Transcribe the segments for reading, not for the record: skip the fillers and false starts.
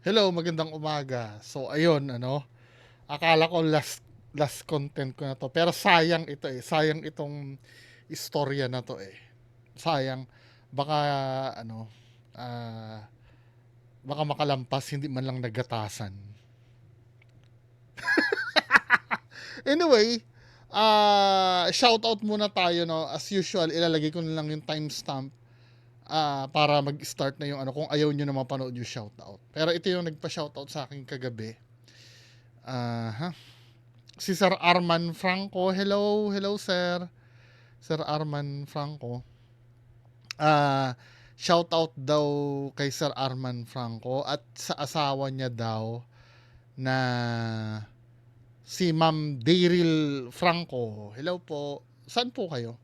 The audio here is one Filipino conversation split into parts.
Hello, magandang umaga. So ayun akala ko last content ko na 'to, pero sayang ito, sayang itong istorya na 'to, eh. Sayang baka ano, ah, baka makalampas hindi man lang nagatasan. Anyway, shoutout muna tayo 'no, as usual ilalagay ko na lang yung timestamp, para mag-start na yung kung ayaw niyo na mapanood yung shoutout. Pero ito yung nagpa-shoutout sa akin kagabi, ha. Si Sir Arman Franco. Hello, hello sir. Sir Arman Franco. Shout out daw kay Sir Arman Franco at sa asawa niya daw na si Ma'am Daryl Franco. Hello po. Saan po kayo?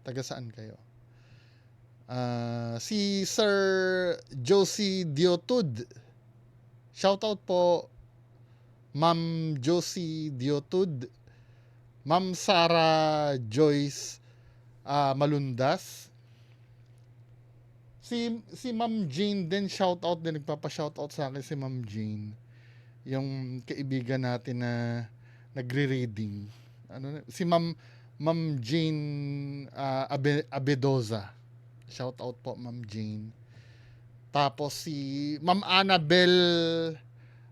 Taga saan kayo? Si Sir Josie Diotud. Shout out po Ma'am Josie Diotud. Ma'am Sarah Joyce Malundas. Si Ma'am Jane din, shout out din, nagpapa-shout out sa akin si Ma'am Jane. Yung kaibigan natin na nagre-reading. Si Ma'am Jane Abedoza. Shout out po Ma'am Jane. Tapos si Ma'am Annabel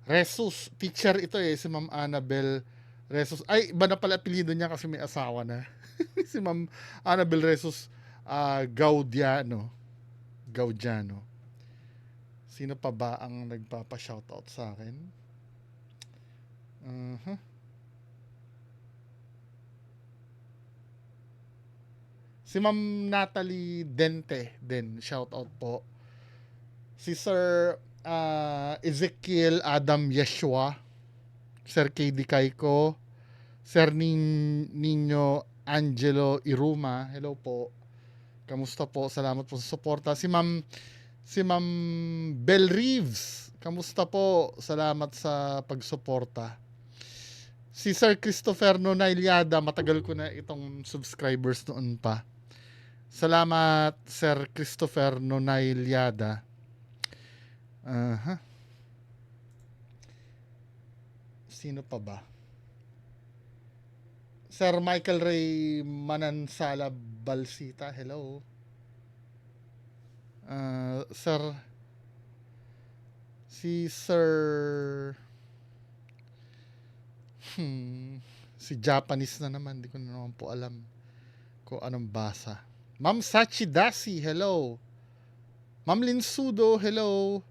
Resus, teacher ito si Ma'am Annabel Resus. Ay, iba na pala apelyido niya kasi may asawa na. Si Ma'am Annabel Resus Gaudiano. Sino pa ba ang nagpapa-shoutout sa akin? Uh-huh. Si Ma'am Natalie Dente din, shoutout po. Si Sir Ezekiel Adam Yeshua, Sir KD Kaiko, Sir Nino Angelo Iruma, hello po. Kamusta po? Salamat po sa suporta. Si Ma'am Bell Reeves, kamusta po? Salamat sa pagsuporta. Si Sir Christopher Nonailiada, matagal ko na itong subscribers noon pa. Salamat Sir Christopher Nonailiada. Sino pa ba? Sir Michael Ray Manansala Balsita, hello. Sir si Japanese na naman, di ko na naman po alam kung anong basa. Ma'am Sachi Dasi, hello. Ma'am Linsudo, hello.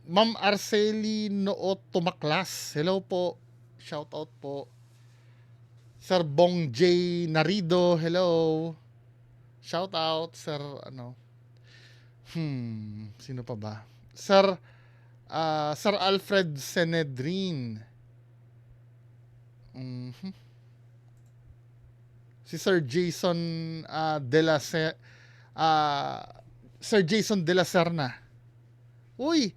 Ma'am Arceli Noot Tumaklas, hello po. Shout out po. Sir Bong J Narido, hello. Shout out Sir sino pa ba? Sir Alfred Senedrin. Si Sir Jason Sir Jason de la Serna. Uy,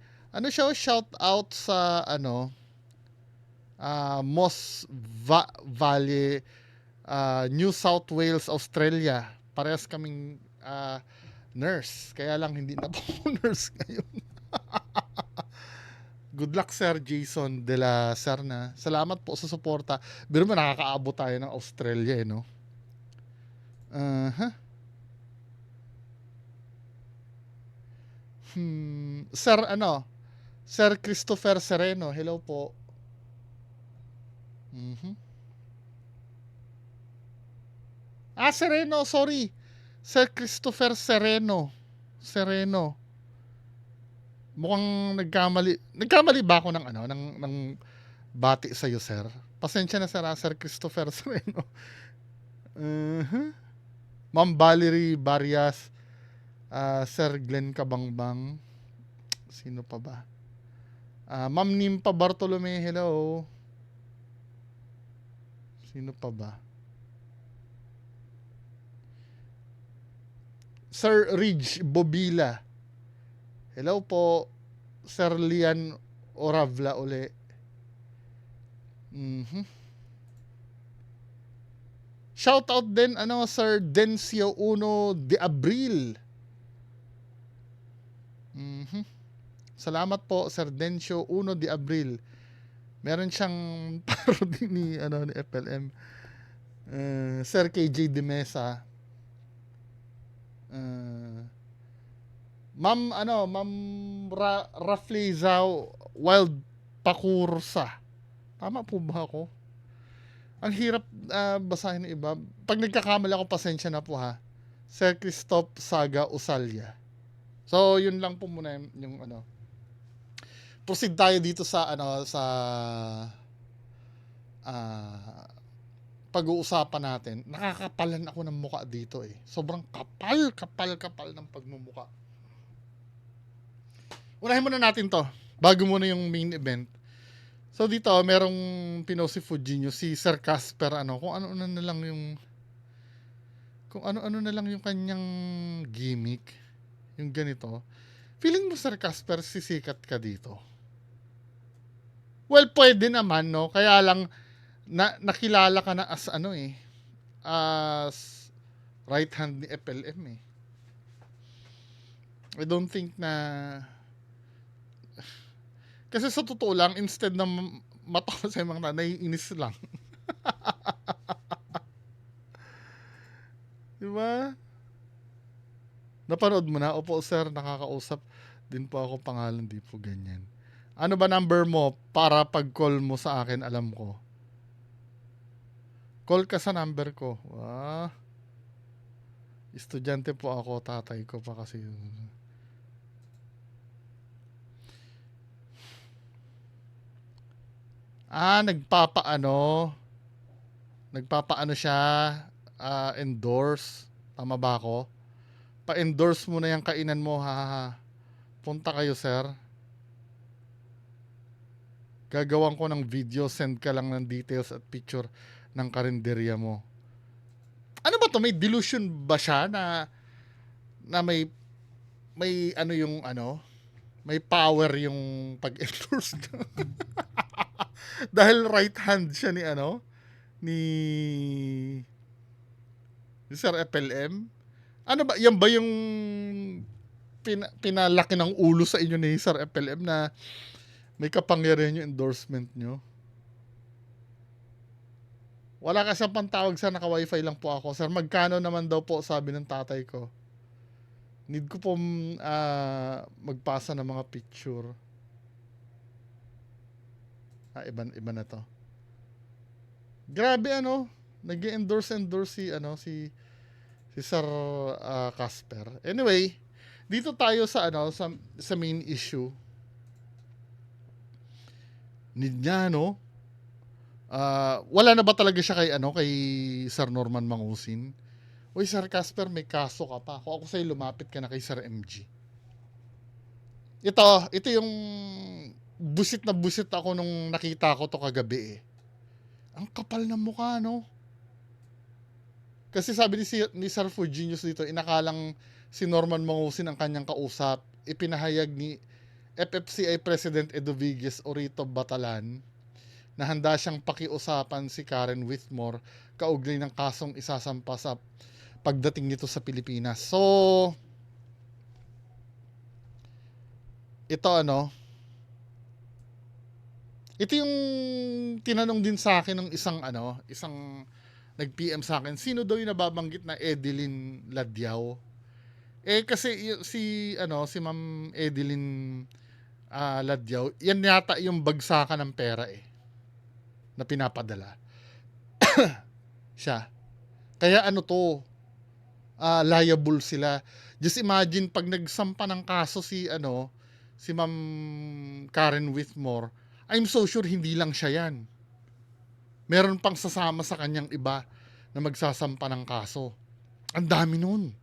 siya, shout out sa Moss Valley, New South Wales, Australia. Parehas kaming nurse. Kaya lang hindi na po nurse ngayon. Good luck Sir Jason de la Serna. Salamat po sa suporta. Biro mo nakakaabot tayo ng Australia no? Sir Sir Christopher Sereno, hello po. Sereno, sorry. Sir Christopher Sereno. Mukhang nagkamali ba ako ng bati sa iyo, sir? Pasensya na Sir Christopher Sereno. Ma'am Valerie Barrias, Sir Glenn Kabangbang. Sino pa ba? Ma'am Nimpa Bartolome, hello. Sino pa ba? Sir Ridge Bobila. Hello po. Sir Lian Oravla uli. Shout out din Sir Dencio Uno de Abril. Salamat po, Sir Dencio Uno de Abril. Meron siyang parody ni FLM. Sir KJ de Mesa. Ma'am Raflezao Wild Pakursa. Tama po ba ako? Ang hirap basahin ng iba. Pag nagkakamali ako, pasensya na po ha. Sir Christoph Saga Usalya. So, yun lang po muna yung Proceed tayo dito sa pag-uusapan natin. Nakakapalan ako ng muka dito eh. Sobrang kapal ng pagmumuka. Unahin muna natin to. Bago muna yung main event. So dito, merong pinost si Fujinyo, si Sir Casper, kung ano-ano na lang yung kanyang gimmick. Yung ganito. Feeling mo, Sir Casper, sisikat ka dito? Well, pwede naman, no? Kaya lang, nakilala ka na as as right hand ni FLM eh. I don't think na kasi sa totoo lang, instead na matawa sa mga naiinis lang. Diba? Napanood mo na? Opo sir, nakakausap din po ako, pangalan di po ganyan. Ano ba number mo para pag-call mo sa akin, alam ko? Call ka sa number ko. Estudyante po ako, tatay ko pa kasi. Nagpapaano siya, endorse. Tama ba ako? Pa-endorse mo na yung kainan mo, ha. Punta kayo, sir. Gagawan ko ng video, send ka lang ng details at picture ng karinderya mo. Ano ba to? May delusion ba siya na may may power yung pag-endorse niya? Dahil right hand siya ni Sir FLM. Ano ba, yan ba yung pinalaki ng ulo sa inyo ni Sir FLM na may kapangyarihan yung endorsement nyo? Wala kasi pantawag sa naka-wifi lang po ako. Sir, magkano naman daw po, sabi ng tatay ko. Need ko po magpasa ng mga picture. Iba na to. Grabe nag-endorse si Sir Casper. Anyway, dito tayo sa sa main issue. Need niya wala na ba talaga siya kay Sir Norman Mangusin? Uy, Sir Casper, may kaso ka pa. Kung ako sa'yo, lumapit ka na kay Sir MG. Ito yung busit ako nung nakita ko to kagabi eh. Ang kapal ng mukha, Kasi sabi ni Sir Fujinyo dito, inakalang si Norman Mangusin ang kanyang kausap. Ipinahayag ni FFCI President Edovigues Orito Batalan na handa siyang pakiusapan si Karen Whitmore kaugnay ng kasong isasampa sa pagdating nito sa Pilipinas. So, ito ito yung tinanong din sa akin ng isang nag-PM sa akin, sino daw yung nababanggit na Edeline Ladyaw? Kasi si Ma'am Edeline Ladyaw, yan yata yung bagsakan ng pera na pinapadala. Siya. Kaya liable sila. Just imagine pag nagsampa ng kaso si Ma'am Karen Whitmore, I'm so sure hindi lang siya yan. Meron pang sasama sa kanyang iba na magsasampa ng kaso. Ang dami nun.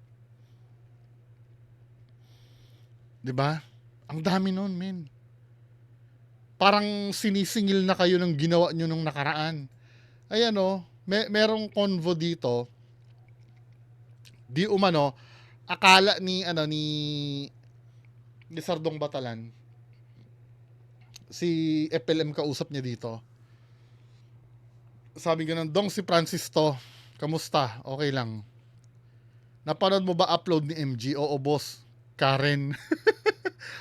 'Di ba? Ang dami nun, men. Parang sinisingil na kayo ng ginawa nyo nung nakaraan. Ayan merong convo dito. Di umano, akala ni Sardong Batalan, si FLM kausap niya dito. Sabi ganun, Dong, si Francis to, kamusta? Okay lang. Napanood mo ba upload ni MG? Oo, boss. Karen.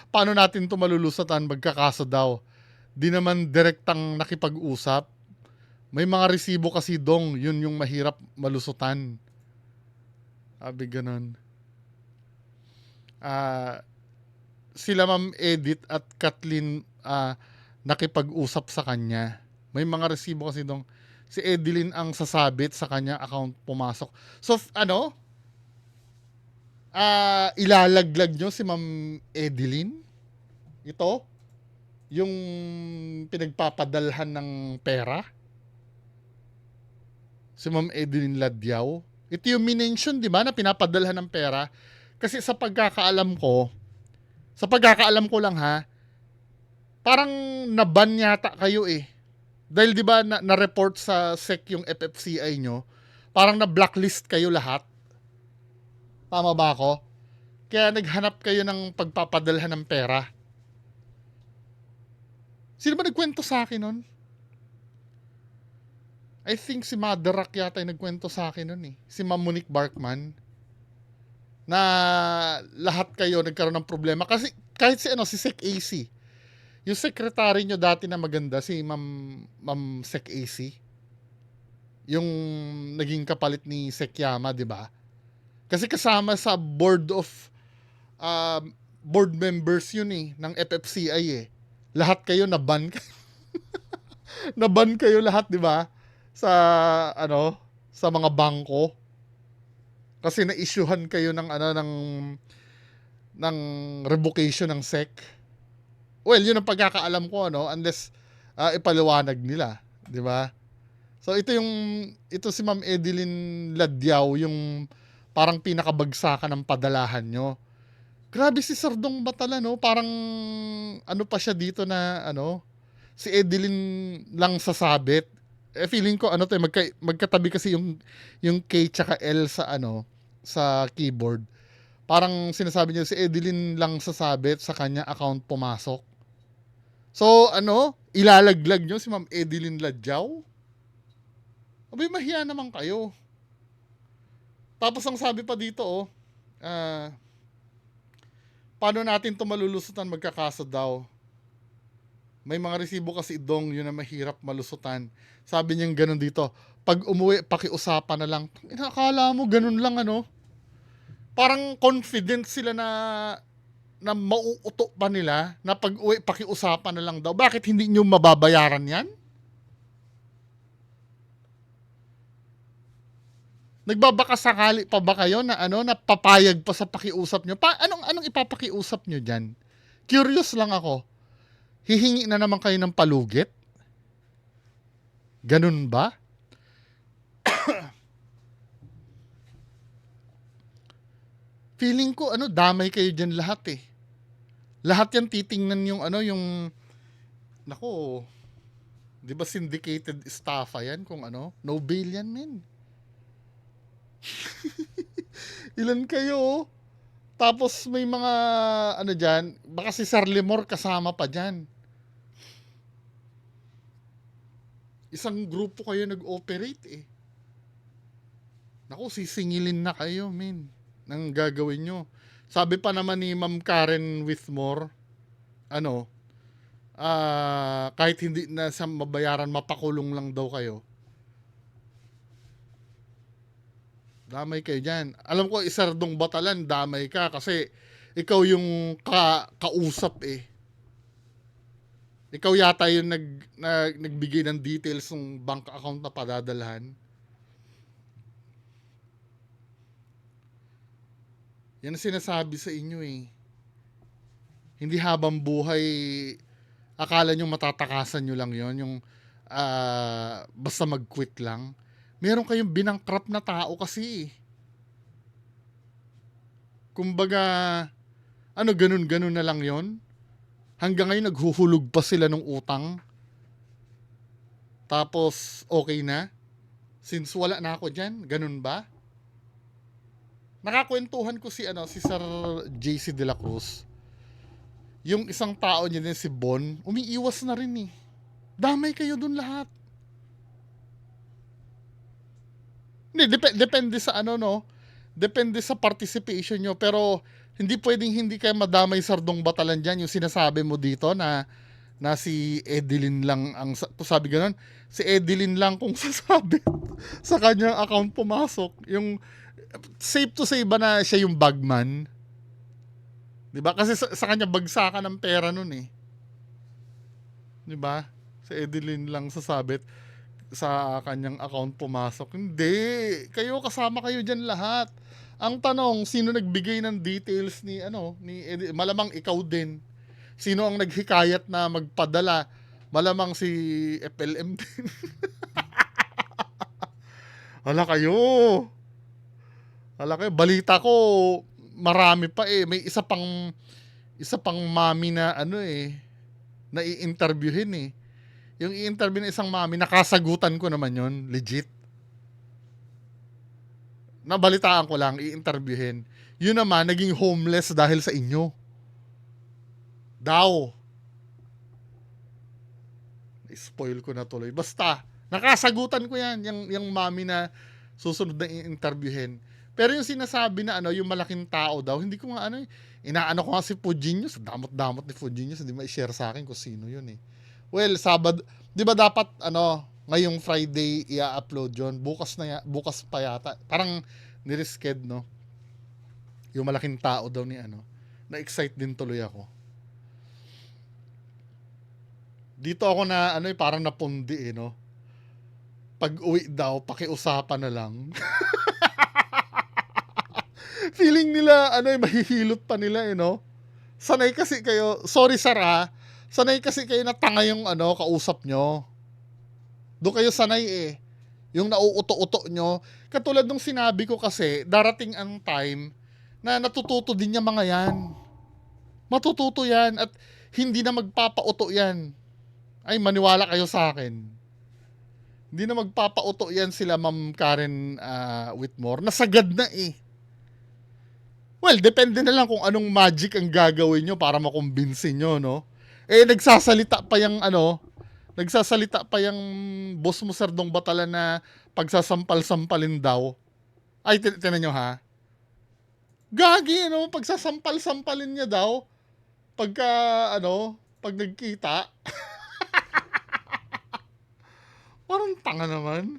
Paano natin 'to malulusutan, magkakaso daw. 'Di naman direktang nakipag-usap. May mga resibo kasi dong, yun yung mahirap malusutan. Sabi gano'n. Ah, Sila Ma'am Edith at Kathleen nakipag-usap sa kanya. May mga resibo kasi dong si Edeline ang sasabit sa kanya account pumasok. So ilalaglag nyo si Ma'am Edeline? Ito? Yung pinagpapadalhan ng pera? Si Ma'am Edeline Ladyaw? Ito yung minention, di ba, na pinapadalhan ng pera? Kasi sa pagkakaalam ko lang ha, parang naban yata kayo eh. Dahil di ba na-report sa SEC yung FFCI nyo, parang na-blacklist kayo lahat. Tama ba ako? Kaya naghanap kayo ng pagpapadalhan ng pera. Sino ba nagkwento sa akin nun? I think si Mother Rock yata yung nagkwento sa akin nun eh. Si Ma'am Monique Barkman. Na lahat kayo nagkaroon ng problema. Kasi kahit si Sec AC. Yung secretary nyo dati na maganda, si Ma'am Sec AC. Yung naging kapalit ni Sec Yama, di ba? Kasi kasama sa board members yun eh, ng FFCI eh. Lahat kayo naban naban kayo lahat, di ba? Sa sa mga bangko. Kasi na-issuehan kayo ng revocation ng SEC. Well, yun ang pagkakaalam ko unless ipaliwanag nila, di ba? So ito si Ma'am Edeline Ladyaw yung parang pinakabagsakan ng padalahan nyo. Grabe si Sardong Batala, no? Parang ano pa siya dito na si Edeline lang sasabit. Feeling ko magkatabi kasi yung K tsaka L sa keyboard. Parang sinasabi niya si Edeline lang sasabit, sa kanya account pumasok. So ilalaglag nyo si Ma'am Edeline Ladyaw? Abay, mahiya naman kayo. Tapos ang sabi pa dito paano natin to malulusutan, magkakaso daw. May mga resibo kasi dong, yun na mahirap malusutan. Sabi niya ganun dito, pag umuwi, pakiusapan na lang. Akala mo ganun lang Parang confident sila na mauuto pa nila na pag uwi, pakiusapan na lang daw. Bakit hindi nyo mababayaran yan? Nagbabaka sakali pa ba kayo na na papayag pa sa pakiusap nyo? Anong ipapakiusap nyo dyan? Curious lang ako. Hihingi na naman kayo ng palugit? Ganun ba? Feeling ko damay kayo dyan lahat eh. Lahat yan titingnan yung nako, di ba syndicated estafa yan kung no bail yan men. Ilan kayo Tapos may mga dyan, baka si Sarlimor kasama pa dyan. Isang grupo kayo nag-operate eh. Naku, sisingilin na kayo men ng gagawin nyo. Sabi pa naman ni Ma'am Karen Withmore, kahit hindi na sa mabayaran, mapakulong lang daw kayo. Damay kayo dyan. Alam ko, Sardong Batalan, damay ka kasi ikaw yung kausap eh. Ikaw yata yung nagbigay ng details ng bank account na padadalhan. Yan ang sinasabi sa inyo eh. Hindi habang buhay, akala nyo matatakasan nyo lang yon yung basta mag-quit lang. Meron kayong binangkrap na tao kasi. Kumbaga, ganun-ganun na lang yon. Hanggang ngayon naghuhulog pa sila ng utang. Tapos okay na. Since wala na ako dyan, ganun ba? Nakakwentuhan ko si Sir JC De La Cruz. Yung isang tao niya din, si Bon, umiiwas na rin eh. Damay kayo dun lahat. Hindi, depende sa depende sa participation nyo, pero Hindi pwedeng hindi kayo madamay Sardong Batalan dyan. Yung sinasabi mo dito na si Edeline lang ang sabi gano'n, si Edeline lang kung sasabi sa kanyang account pumasok. Yung safe to say ba na siya yung bagman? 'Di ba? Kasi sa kanya bagsakan ng pera nun eh. 'Di ba? Si Edeline lang sasabit sa kanyang account pumasok. Hindi. Kayo kasama kayo diyan lahat. Ang tanong, sino nagbigay ng details ni Edeline? Malamang ikaw din. Sino ang naghikayat na magpadala? Malamang si FLM din. Hala kayo. Hala kayo. Balita ko, marami pa eh. May isa pang mami na na i-interviewin eh. Yung i-interview ng isang mami, nakasagutan ko naman yon, legit. Nabalitaan ko lang, i-interviewin. Yun naman, naging homeless dahil sa inyo. Daw. Spoil ko na tuloy. Basta, nakasagutan ko yan, yung mami na susunod na i-interviewin. Pero yung sinasabi na yung malaking tao daw, hindi ko nga inaano ko nga si Fujinius, damot-damot ni Fujinius, hindi ma-share sa akin kung sino yun eh. Well, Sabado, 'di ba dapat ngayong Friday i-upload 'yon, bukas pa yata. Parang ni-reschedule no. Yung malaking tao daw ni na-excite din tuloy ako. Dito ako na parang napundi no. Pag-uwi daw, pakiusapan na lang. Feeling nila mahihilot pa nila no. Sanay kasi kayo, sorry sir sanay kasi kayo na tanga yung kausap nyo. Doon kayo sanay eh. Yung nauuto-uto nyo. Katulad nung sinabi ko kasi, darating ang time na natututo din yung mga yan. Matututo yan at hindi na magpapauto yan. Ay, maniwala kayo sa akin. Hindi na magpapauto yan sila Ma'am Karen Whitmore. Nasagad na eh. Well, depende na lang kung anong magic ang gagawin nyo para makumbinsin nyo, no? Nagsasalita pa yung boss mo Sardong Batalan na pagsasampal-sampalin daw. Ay, tinan nyo ha. Gagi, pagsasampal-sampalin niya daw. Pag nagkita. Parang tanga naman.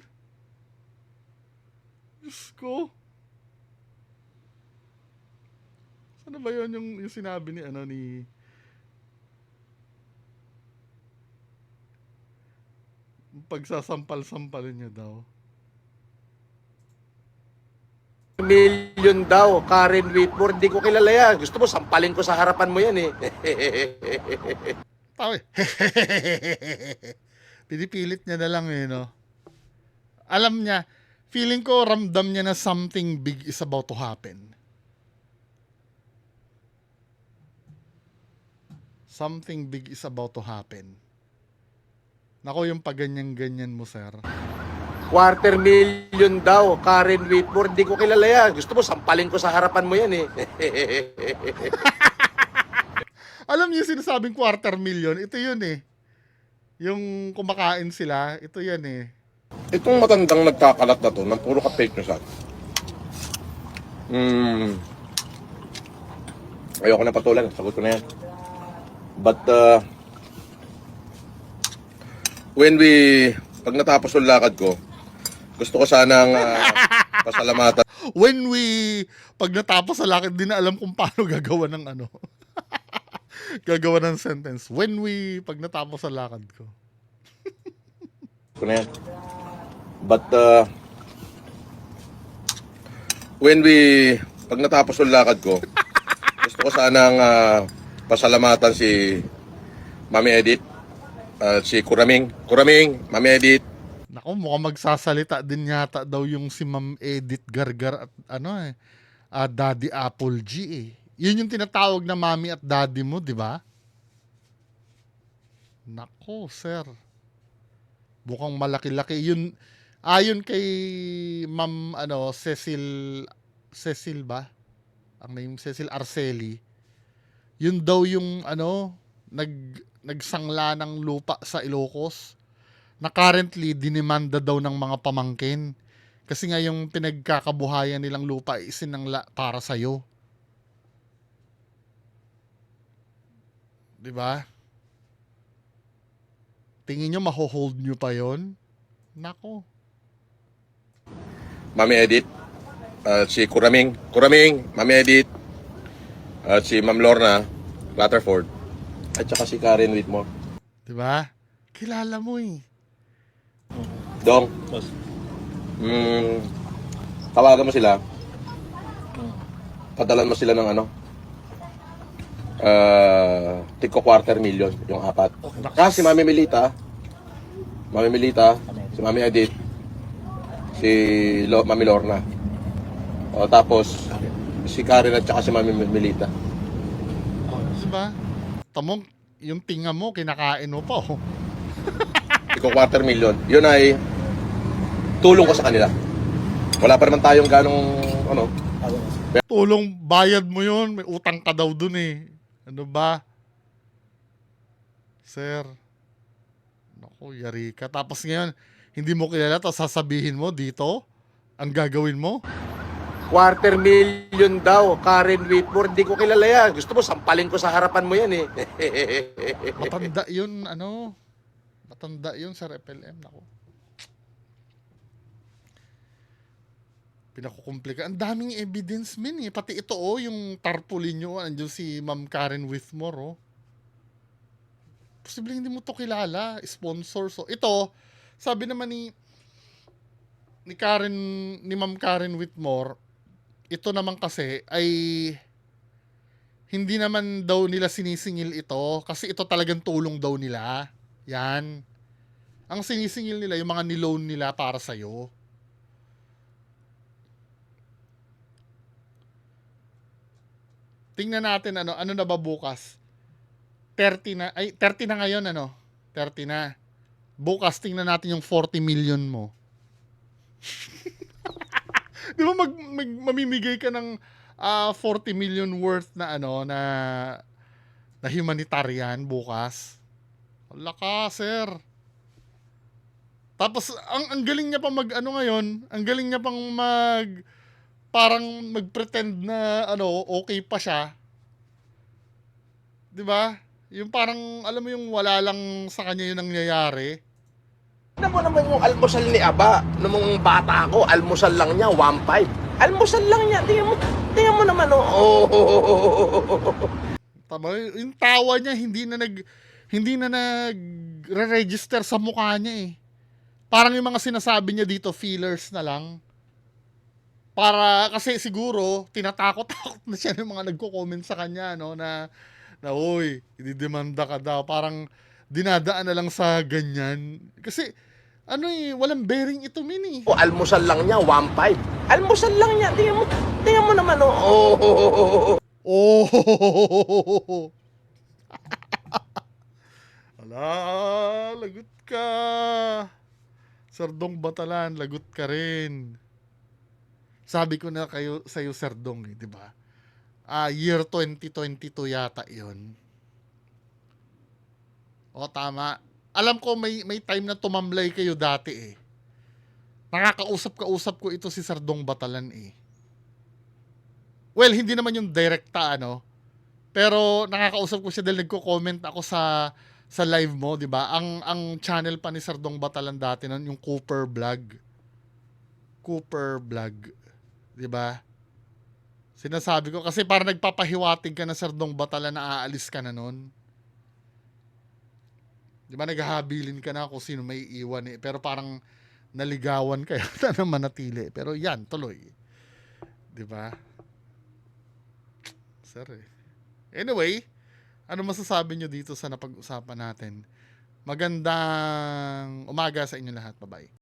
Diyos ko. Ano ba yun yung sinabi ni pagsasampal-sampalin niya daw. Million daw, Karen Whitmore, hindi ko kilala yan. Gusto mo, sampalin ko sa harapan mo yan eh. Tawi. Pinipilit niya na lang no. Alam niya, feeling ko ramdam niya na something big is about to happen. Something big is about to happen. Nako, yung paganyan-ganyan mo, sir. 250,000 daw, Karen Whitmore, hindi ko kilala yan. Gusto mo, sampalin ko sa harapan mo yan eh. Alam niyo sinasabing 250,000, ito yun eh. Yung kumakain sila, ito yan eh. Itong matandang nagkakalat na to, ng puro ka-fake news at. Ayoko na patulan, sagot ko na yan. But, pag natapos yung lakad ko, gusto ko sanang pasalamatan. Pag natapos sa lakad, di na alam kung paano gagawa ng gagawa ng sentence. Pag natapos sa lakad ko. Ko na yan. But, pag natapos yung lakad ko, gusto ko sanang pasalamatan si Mami Edith, si Kuraming, Mami Edith. Naku, mukhang magsasalita din yata daw yung si Ma'am Edith Gargar at Daddy Apple G eh. Yun yung tinatawag na mami at daddy mo, di ba? Naku, sir. Mukhang malaki-laki. Yun, ayon kay Ma'am Cecil ba? Ang name Cecil Arceli. Yun daw yung nagsangla ng lupa sa Ilocos na currently dinemanda daw ng mga pamangkin kasi nga yung pinagkakabuhayan nilang lupa ay isinangla para sa'yo. 'Di ba? Tingin nyo maho-hold nyo pa yon? Nako. Mami Edit, si Kuraming, Mami Edit, at si Ma'am Lorna Rutherford, at saka si Karen Whitmore. 'Di ba? Kilala mo eh. Dong, tawagan mo sila. Padalan mo sila ng ano? Tigko 250,000 yung apat. Kasi Mami Melita, si Mami Edit, si Mami Lorna. O tapos si Karen at saka si Mami Melita. 'Di ba? Tamong yung tinga mo kinakain mo pa oh. Tigko 250,000. Yun ay tulong ko sa kanila. Wala pa naman tayong ganong ano. Tulong bayad mo yon, may utang ka daw dun eh. Ano ba? Sir. Naku, yari ka. Tapos ngayon, hindi mo kilala, tapos sasabihin mo dito, ang gagawin mo? 250,000 daw, Karen Whitmore. Hindi ko kilala yan. Gusto mo, sampalin ko sa harapan mo yan eh. Matanda yun, ano? Matanda yun sa FLM. Naku. Pinakukomplika. Ang daming evidence min eh. Pati ito oh, yung tarpaulin nyo. Andiyan si Ma'am Karen Whitmore oh. Posibleng hindi mo to kilala. Sponsor. So ito, sabi naman ni Ma'am Karen Whitmore, ito naman kasi ay hindi naman daw nila sinisingil ito kasi ito talagang tulong daw nila. Yan. Ang sinisingil nila yung mga niloan nila para sa'yo. Tingnan natin ano na ba bukas? 30 na, ay 30 na ngayon ano? 30 na. Bukas tingnan natin yung 40 million mo. Di ba mamimigay ka ng 40 million worth na ano na humanitarian bukas? Wala ka, sir. Tapos ang galing niya pa mag ano ngayon, ang galing niya pang parang mag-pretend na ano, okay pa siya. 'Di ba? Yung parang alam mo yung wala lang sa kanya yung nangyayari. Alam mo naman yung almusal ni Aba. Nung bata ako, almusal lang niya, 1.5. Almusal lang niya. Tingnan mo naman, oh. Tama, yung tawa niya hindi na nag-register sa mukha niya eh. Parang yung mga sinasabi niya dito fillers na lang. Para kasi siguro tinatakot-takot na siya ng mga nagko-comment sa kanya no na uy, ididemanda ka daw. Parang dinadaan na lang sa ganyan. Kasi ano eh, walang bearing ito min eh. Almusal lang niya, 1.5. Almusal lang niya. Tingnan mo naman, oh. Oh. Ala, lagot ka. Sardong Batalan, lagot ka rin. Sabi ko na kayo sa'yo, Sardong, eh, di ba? Year 2022 yata 'yon. O tama. Alam ko may time na tumamlay kayo dati eh. Nakakausap ko ito si Sardong Batalan eh. Well, hindi naman yung direkta ano. Pero nakakausap ko siya dahil nagko-comment ako sa live mo, 'di ba? Ang channel pa ni Sardong Batalan dati noon, yung Cooper Vlog. 'Di ba? Sinasabi ko kasi para nagpapahiwatig ka na Sardong Batalan na aalis ka na noon. 'Di ba naghahabilin ka na kung sino may iwan eh. Pero parang naligawan ka yata na manatili. Pero yan, tuloy. 'Di ba? Sir eh. Anyway, ano masasabi nyo dito sa napag-usapan natin? Magandang umaga sa inyo lahat. Bye-bye.